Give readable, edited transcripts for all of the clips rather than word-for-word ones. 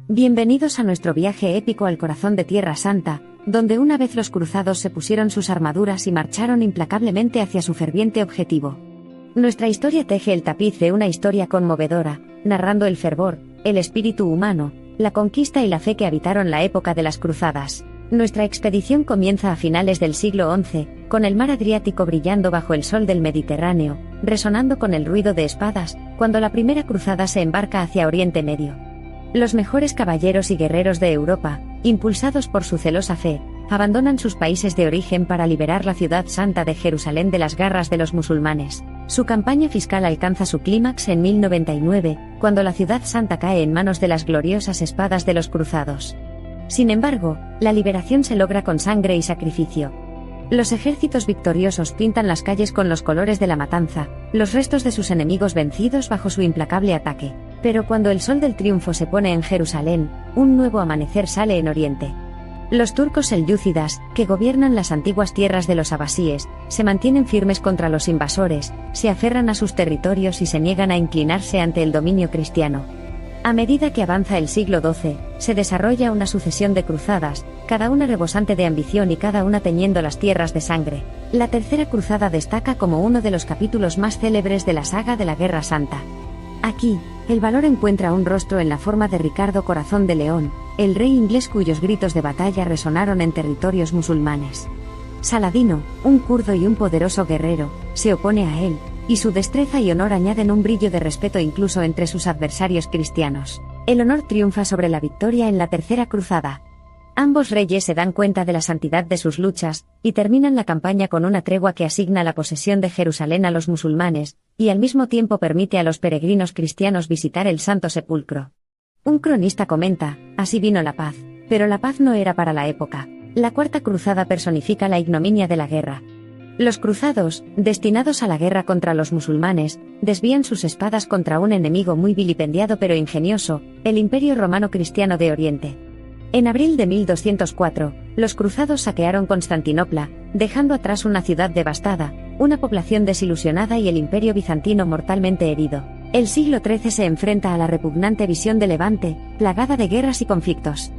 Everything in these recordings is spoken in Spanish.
Bienvenidos a nuestro viaje épico al corazón de Tierra Santa, donde una vez los cruzados se pusieron sus armaduras y marcharon implacablemente hacia su ferviente objetivo. Nuestra historia teje el tapiz de una historia conmovedora, narrando el fervor, el espíritu humano, la conquista y la fe que habitaron la época de las cruzadas. Nuestra expedición comienza a finales del siglo XI, con el mar Adriático brillando bajo el sol del Mediterráneo, resonando con el ruido de espadas, cuando la primera cruzada se embarca hacia Oriente Medio. Los mejores caballeros y guerreros de Europa, impulsados por su celosa fe, abandonan sus países de origen para liberar la ciudad santa de Jerusalén de las garras de los musulmanes. Su campaña fiscal alcanza su clímax en 1099, cuando la ciudad santa cae en manos de las gloriosas espadas de los cruzados. Sin embargo, la liberación se logra con sangre y sacrificio. Los ejércitos victoriosos pintan las calles con los colores de la matanza, los restos de sus enemigos vencidos bajo su implacable ataque. Pero cuando el sol del triunfo se pone en Jerusalén, un nuevo amanecer sale en Oriente. Los turcos selyúcidas, que gobiernan las antiguas tierras de los abasíes, se mantienen firmes contra los invasores, se aferran a sus territorios y se niegan a inclinarse ante el dominio cristiano. A medida que avanza el siglo XII, se desarrolla una sucesión de cruzadas, cada una rebosante de ambición y cada una teñiendo las tierras de sangre. La tercera cruzada destaca como uno de los capítulos más célebres de la saga de la Guerra Santa. Aquí, el valor encuentra un rostro en la forma de Ricardo Corazón de León, el rey inglés cuyos gritos de batalla resonaron en territorios musulmanes. Saladino, un kurdo y un poderoso guerrero, se opone a él, y su destreza y honor añaden un brillo de respeto incluso entre sus adversarios cristianos. El honor triunfa sobre la victoria en la tercera cruzada. Ambos reyes se dan cuenta de la santidad de sus luchas, y terminan la campaña con una tregua que asigna la posesión de Jerusalén a los musulmanes, y al mismo tiempo permite a los peregrinos cristianos visitar el Santo Sepulcro. Un cronista comenta: así vino la paz, pero la paz no era para la época. La cuarta cruzada personifica la ignominia de la guerra. Los cruzados, destinados a la guerra contra los musulmanes, desvían sus espadas contra un enemigo muy vilipendiado pero ingenioso, el Imperio Romano Cristiano de Oriente. En abril de 1204, los cruzados saquearon Constantinopla, dejando atrás una ciudad devastada, una población desilusionada y el Imperio bizantino mortalmente herido. El siglo XIII se enfrenta a la repugnante visión de Levante, plagada de guerras y conflictos.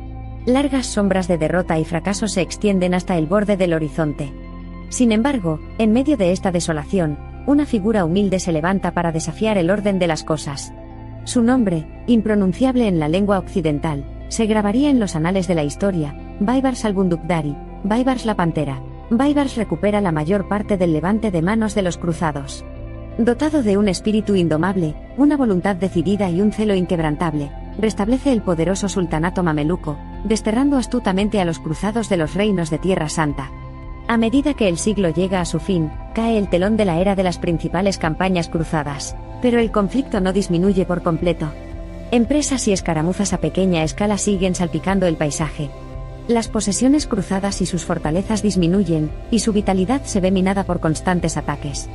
Largas sombras de derrota y fracaso se extienden hasta el borde del horizonte. Sin embargo, en medio de esta desolación, una figura humilde se levanta para desafiar el orden de las cosas. Su nombre, impronunciable en la lengua occidental, se grabaría en los anales de la historia: Baibars al-Bundukdari, Baibars la Pantera. Baibars recupera la mayor parte del Levante de manos de los cruzados. Dotado de un espíritu indomable, una voluntad decidida y un celo inquebrantable, restablece el poderoso sultanato mameluco, desterrando astutamente a los cruzados de los reinos de Tierra Santa. A medida que el siglo llega a su fin, cae el telón de la era de las principales campañas cruzadas. Pero el conflicto no disminuye por completo. Empresas y escaramuzas a pequeña escala siguen salpicando el paisaje. Las posesiones cruzadas y sus fortalezas disminuyen, y su vitalidad se ve minada por constantes ataques.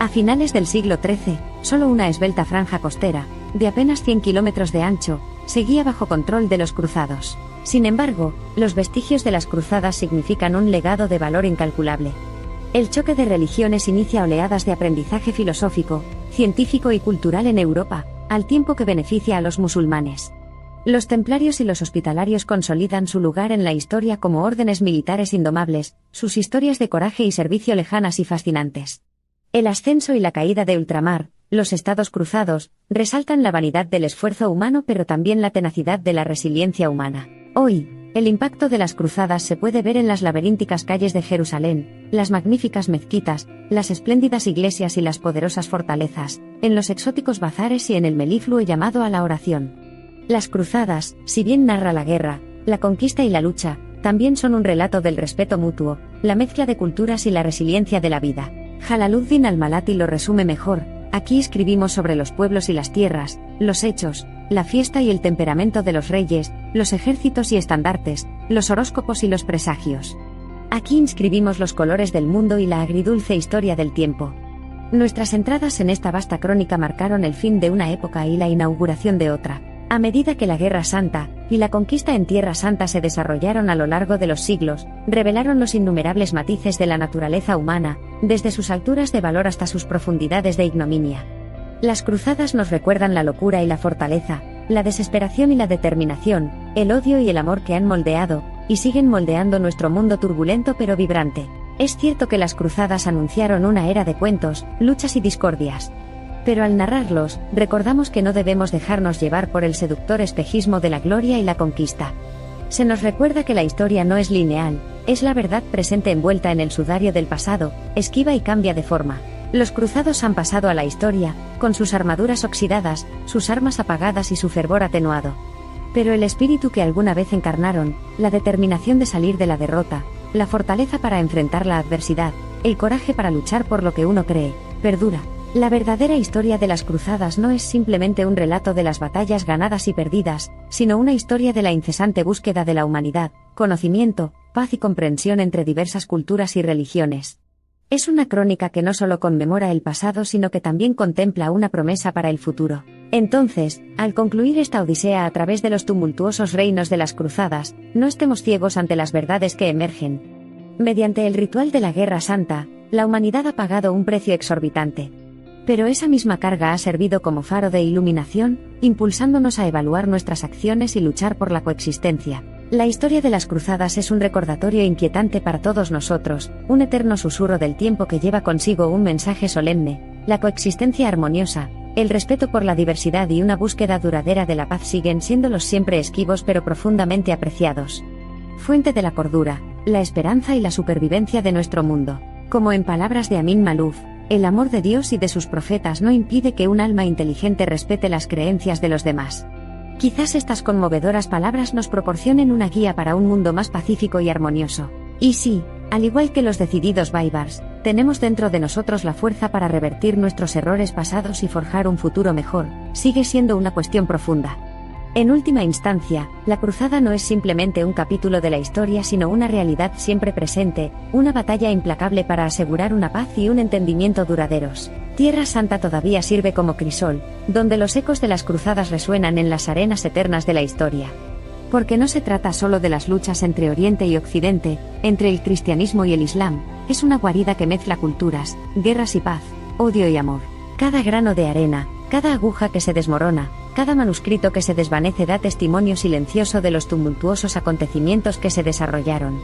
A finales del siglo XIII, solo una esbelta franja costera, de apenas 100 kilómetros de ancho, seguía bajo control de los cruzados. Sin embargo, los vestigios de las cruzadas significan un legado de valor incalculable. El choque de religiones inicia oleadas de aprendizaje filosófico, científico y cultural en Europa, al tiempo que beneficia a los musulmanes. Los templarios y los hospitalarios consolidan su lugar en la historia como órdenes militares indomables, sus historias de coraje y servicio lejanas y fascinantes. El ascenso y la caída de ultramar, los estados cruzados, resaltan la vanidad del esfuerzo humano pero también la tenacidad de la resiliencia humana. Hoy, el impacto de las cruzadas se puede ver en las laberínticas calles de Jerusalén, las magníficas mezquitas, las espléndidas iglesias y las poderosas fortalezas, en los exóticos bazares y en el melifluo llamado a la oración. Las cruzadas, si bien narra la guerra, la conquista y la lucha, también son un relato del respeto mutuo, la mezcla de culturas y la resiliencia de la vida. Jalaluddin al-Malati lo resume mejor: aquí escribimos sobre los pueblos y las tierras, los hechos, la fiesta y el temperamento de los reyes, los ejércitos y estandartes, los horóscopos y los presagios. Aquí inscribimos los colores del mundo y la agridulce historia del tiempo. Nuestras entradas en esta vasta crónica marcaron el fin de una época y la inauguración de otra. A medida que la Guerra Santa y la conquista en Tierra Santa se desarrollaron a lo largo de los siglos, revelaron los innumerables matices de la naturaleza humana, desde sus alturas de valor hasta sus profundidades de ignominia. Las cruzadas nos recuerdan la locura y la fortaleza, la desesperación y la determinación, el odio y el amor que han moldeado, y siguen moldeando nuestro mundo turbulento pero vibrante. Es cierto que las cruzadas anunciaron una era de cuentos, luchas y discordias. Pero al narrarlos, recordamos que no debemos dejarnos llevar por el seductor espejismo de la gloria y la conquista. Se nos recuerda que la historia no es lineal, es la verdad presente envuelta en el sudario del pasado, esquiva y cambia de forma. Los cruzados han pasado a la historia, con sus armaduras oxidadas, sus armas apagadas y su fervor atenuado. Pero el espíritu que alguna vez encarnaron, la determinación de salir de la derrota, la fortaleza para enfrentar la adversidad, el coraje para luchar por lo que uno cree, perdura. La verdadera historia de las cruzadas no es simplemente un relato de las batallas ganadas y perdidas, sino una historia de la incesante búsqueda de la humanidad, conocimiento, paz y comprensión entre diversas culturas y religiones. Es una crónica que no solo conmemora el pasado sino que también contempla una promesa para el futuro. Entonces, al concluir esta odisea a través de los tumultuosos reinos de las cruzadas, no estemos ciegos ante las verdades que emergen. Mediante el ritual de la Guerra Santa, la humanidad ha pagado un precio exorbitante. Pero esa misma carga ha servido como faro de iluminación, impulsándonos a evaluar nuestras acciones y luchar por la coexistencia. La historia de las cruzadas es un recordatorio inquietante para todos nosotros, un eterno susurro del tiempo que lleva consigo un mensaje solemne: la coexistencia armoniosa, el respeto por la diversidad y una búsqueda duradera de la paz siguen siendo los siempre esquivos pero profundamente apreciados. Fuente de la cordura, la esperanza y la supervivencia de nuestro mundo. Como en palabras de Amin Maalouf, el amor de Dios y de sus profetas no impide que un alma inteligente respete las creencias de los demás. Quizás estas conmovedoras palabras nos proporcionen una guía para un mundo más pacífico y armonioso. Y sí, al igual que los decididos Baibars, tenemos dentro de nosotros la fuerza para revertir nuestros errores pasados y forjar un futuro mejor, sigue siendo una cuestión profunda. En última instancia, la cruzada no es simplemente un capítulo de la historia sino una realidad siempre presente, una batalla implacable para asegurar una paz y un entendimiento duraderos. Tierra Santa todavía sirve como crisol, donde los ecos de las cruzadas resuenan en las arenas eternas de la historia. Porque no se trata solo de las luchas entre Oriente y Occidente, entre el cristianismo y el Islam, es una guarida que mezcla culturas, guerras y paz, odio y amor. Cada grano de arena, cada aguja que se desmorona, cada manuscrito que se desvanece da testimonio silencioso de los tumultuosos acontecimientos que se desarrollaron.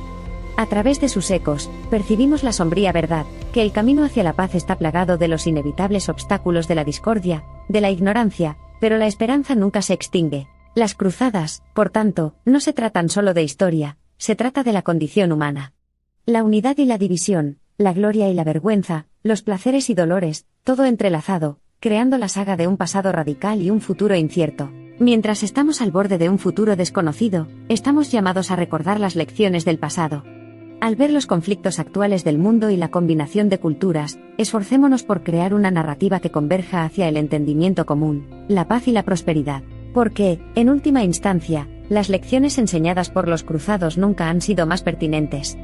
A través de sus ecos, percibimos la sombría verdad, que el camino hacia la paz está plagado de los inevitables obstáculos de la discordia, de la ignorancia, pero la esperanza nunca se extingue. Las cruzadas, por tanto, no se tratan solo de historia, se trata de la condición humana. La unidad y la división, la gloria y la vergüenza, los placeres y dolores, todo entrelazado, creando la saga de un pasado radical y un futuro incierto. Mientras estamos al borde de un futuro desconocido, estamos llamados a recordar las lecciones del pasado. Al ver los conflictos actuales del mundo y la combinación de culturas, esforcémonos por crear una narrativa que converja hacia el entendimiento común, la paz y la prosperidad. Porque, en última instancia, las lecciones enseñadas por los cruzados nunca han sido más pertinentes.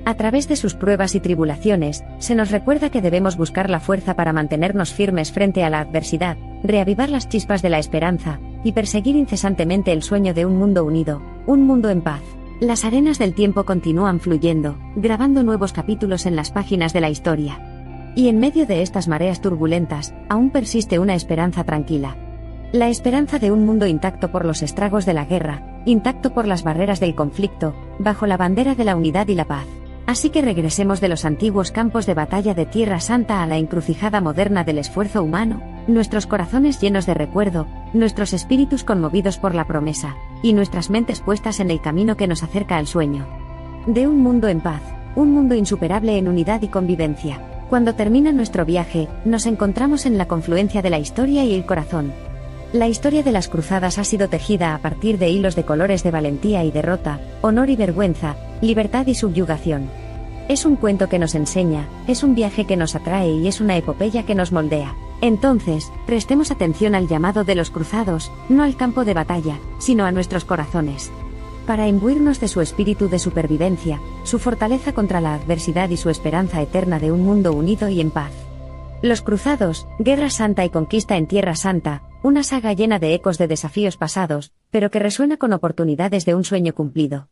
A través de sus pruebas y tribulaciones, se nos recuerda que debemos buscar la fuerza para mantenernos firmes frente a la adversidad, reavivar las chispas de la esperanza, y perseguir incesantemente el sueño de un mundo unido, un mundo en paz. Las arenas del tiempo continúan fluyendo, grabando nuevos capítulos en las páginas de la historia. Y en medio de estas mareas turbulentas, aún persiste una esperanza tranquila. La esperanza de un mundo intacto por los estragos de la guerra, intacto por las barreras del conflicto, bajo la bandera de la unidad y la paz. Así que regresemos de los antiguos campos de batalla de Tierra Santa a la encrucijada moderna del esfuerzo humano, nuestros corazones llenos de recuerdo, nuestros espíritus conmovidos por la promesa, y nuestras mentes puestas en el camino que nos acerca al sueño de un mundo en paz, un mundo insuperable en unidad y convivencia. Cuando termina nuestro viaje, nos encontramos en la confluencia de la historia y el corazón. La historia de las cruzadas ha sido tejida a partir de hilos de colores de valentía y derrota, honor y vergüenza, libertad y subyugación. Es un cuento que nos enseña, es un viaje que nos atrae y es una epopeya que nos moldea. Entonces, prestemos atención al llamado de los cruzados, no al campo de batalla, sino a nuestros corazones. Para imbuirnos de su espíritu de supervivencia, su fortaleza contra la adversidad y su esperanza eterna de un mundo unido y en paz. Los cruzados, Guerra Santa y Conquista en Tierra Santa, una saga llena de ecos de desafíos pasados, pero que resuena con oportunidades de un sueño cumplido.